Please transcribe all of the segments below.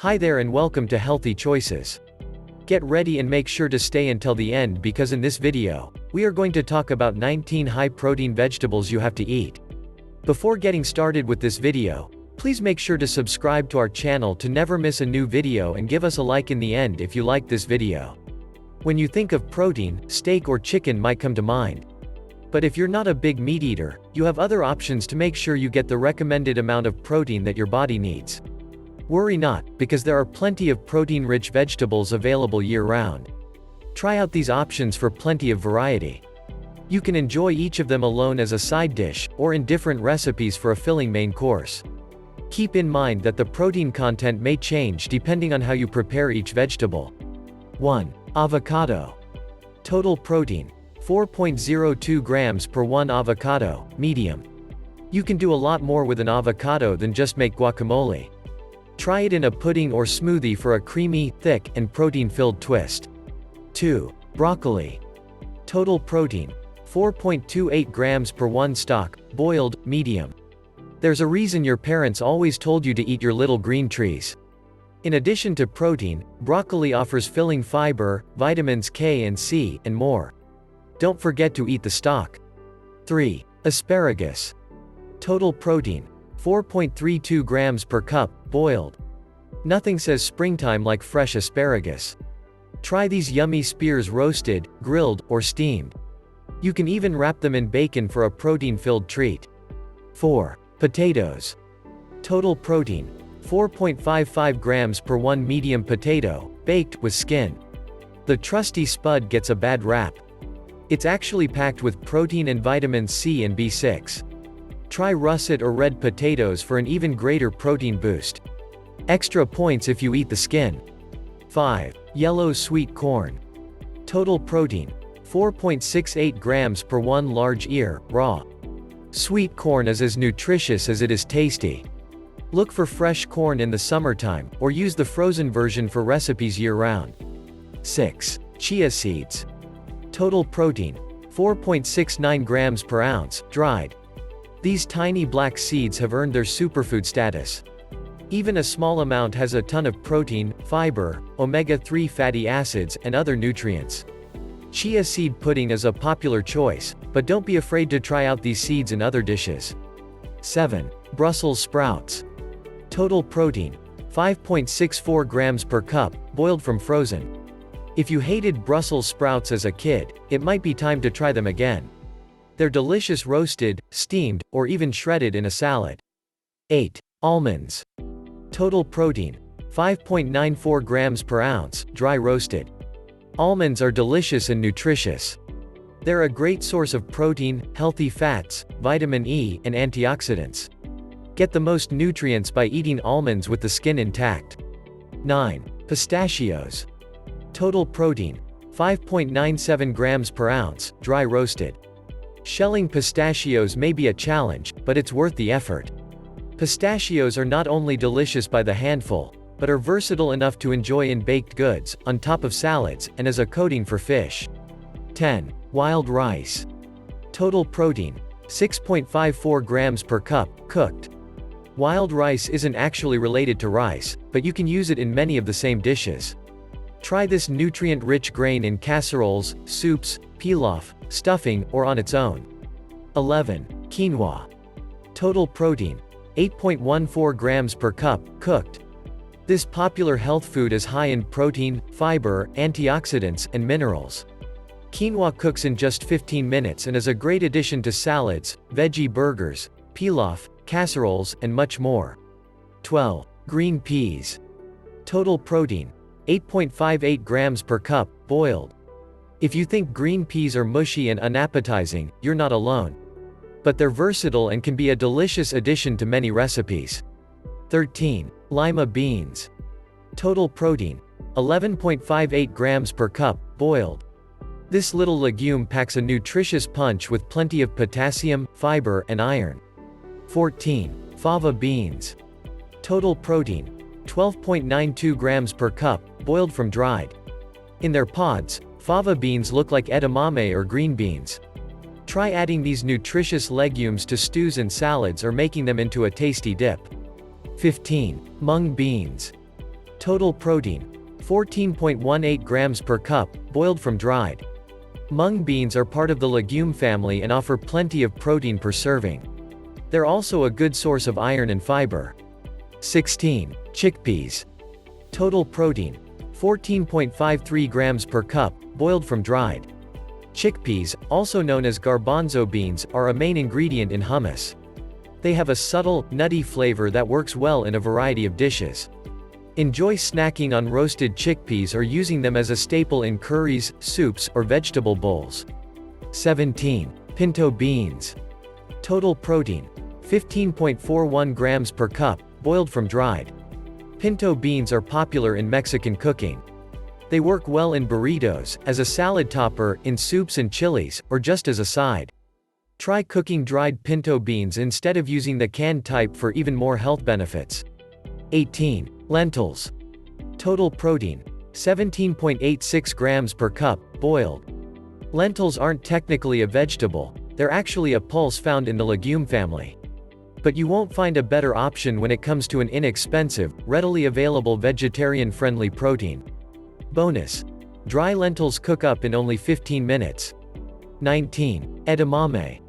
Hi there and welcome to Healthy Choices. Get ready and make sure to stay until the end because in this video, we are going to talk about 19 high-protein vegetables you have to eat. Before getting started with this video, please make sure to subscribe to our channel to never miss a new video and give us a like in the end if you like this video. When you think of protein, steak or chicken might come to mind. But if you're not a big meat eater, you have other options to make sure you get the recommended amount of protein that your body needs. Worry not, because there are plenty of protein-rich vegetables available year-round. Try out these options for plenty of variety. You can enjoy each of them alone as a side dish, or in different recipes for a filling main course. Keep in mind that the protein content may change depending on how you prepare each vegetable. 1. Avocado. Total protein: 4.02 grams per 1 avocado, medium. You can do a lot more with an avocado than just make guacamole. Try it in a pudding or smoothie for a creamy, thick, and protein-filled twist. 2. Broccoli. Total protein: 4.28 grams per 1 stalk, boiled, medium. There's a reason your parents always told you to eat your little green trees. In addition to protein, broccoli offers filling fiber, vitamins K and C, and more. Don't forget to eat the stalk. 3. Asparagus. Total protein: 4.32 grams per cup, boiled. Nothing says springtime like fresh asparagus. Try these yummy spears roasted, grilled, or steamed. You can even wrap them in bacon for a protein-filled treat. 4. Potatoes. Total protein: 4.55 grams per 1 medium potato, baked, with skin. The trusty spud gets a bad rap. It's actually packed with protein and vitamins C and B6. Try russet or red potatoes for an even greater protein boost. Extra points if you eat the skin. 5. Yellow sweet corn. Total protein: 4.68 grams per 1 large ear, raw. Sweet corn is as nutritious as it is tasty. Look for fresh corn in the summertime, or use the frozen version for recipes year-round. 6. Chia seeds. Total protein: 4.69 grams per ounce, dried. These tiny black seeds have earned their superfood status. Even a small amount has a ton of protein, fiber, omega-3 fatty acids, and other nutrients. Chia seed pudding is a popular choice, but don't be afraid to try out these seeds in other dishes. 7. Brussels sprouts. Total protein: 5.64 grams per cup, boiled from frozen. If you hated Brussels sprouts as a kid, it might be time to try them again. They're delicious roasted, steamed, or even shredded in a salad. 8. Almonds. Total protein: 5.94 grams per ounce, dry roasted. Almonds are delicious and nutritious. They're a great source of protein, healthy fats, vitamin E, and antioxidants. Get the most nutrients by eating almonds with the skin intact. 9. Pistachios. Total protein: 5.97 grams per ounce, dry roasted. Shelling pistachios may be a challenge, but it's worth the effort. Pistachios are not only delicious by the handful, but are versatile enough to enjoy in baked goods, on top of salads, and as a coating for fish. 10. Wild rice. Total protein: 6.54 grams per cup, cooked. Wild rice isn't actually related to rice, but you can use it in many of the same dishes. Try this nutrient-rich grain in casseroles, soups, pilaf, stuffing, or on its own. 11. Quinoa. Total protein: 8.14 grams per cup, cooked. This popular health food is high in protein, fiber, antioxidants, and minerals. Quinoa cooks in just 15 minutes and is a great addition to salads, veggie burgers, pilaf, casseroles, and much more. 12. Green peas. Total protein: 8.58 grams per cup, boiled. If you think green peas are mushy and unappetizing, you're not alone. But they're versatile and can be a delicious addition to many recipes. 13. Lima beans. Total protein: 11.58 grams per cup, boiled. This little legume packs a nutritious punch with plenty of potassium, fiber, and iron. 14. Fava beans. Total protein: 12.92 grams per cup, boiled from dried. In their pods, fava beans look like edamame or green beans. Try adding these nutritious legumes to stews and salads or making them into a tasty dip. 15. Mung beans. Total protein: 14.18 grams per cup, boiled from dried. Mung beans are part of the legume family and offer plenty of protein per serving. They're also a good source of iron and fiber. 16. Chickpeas. Total protein: 14.53 grams per cup, boiled from dried. Chickpeas, also known as garbanzo beans, are a main ingredient in hummus. They have a subtle, nutty flavor that works well in a variety of dishes. Enjoy snacking on roasted chickpeas or using them as a staple in curries, soups, or vegetable bowls. 17. Pinto beans. Total protein: 15.41 grams per cup, boiled from dried. Pinto beans are popular in Mexican cooking. They work well in burritos, as a salad topper, in soups and chilies, or just as a side. Try cooking dried pinto beans instead of using the canned type for even more health benefits. 18. Lentils. Total protein: 17.86 grams per cup, boiled. Lentils aren't technically a vegetable, they're actually a pulse found in the legume family. But you won't find a better option when it comes to an inexpensive, readily available vegetarian-friendly protein. Bonus: dry lentils cook up in only 15 minutes. 19. Edamame.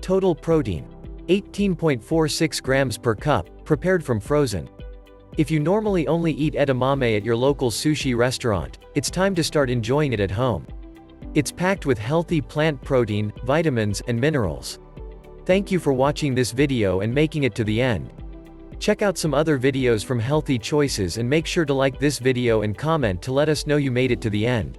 Total protein: 18.46 grams per cup, prepared from frozen. If you normally only eat edamame at your local sushi restaurant, it's time to start enjoying it at home. It's packed with healthy plant protein, vitamins, and minerals. Thank you for watching this video and making it to the end. Check out some other videos from Healthy Choices and make sure to like this video and comment to let us know you made it to the end.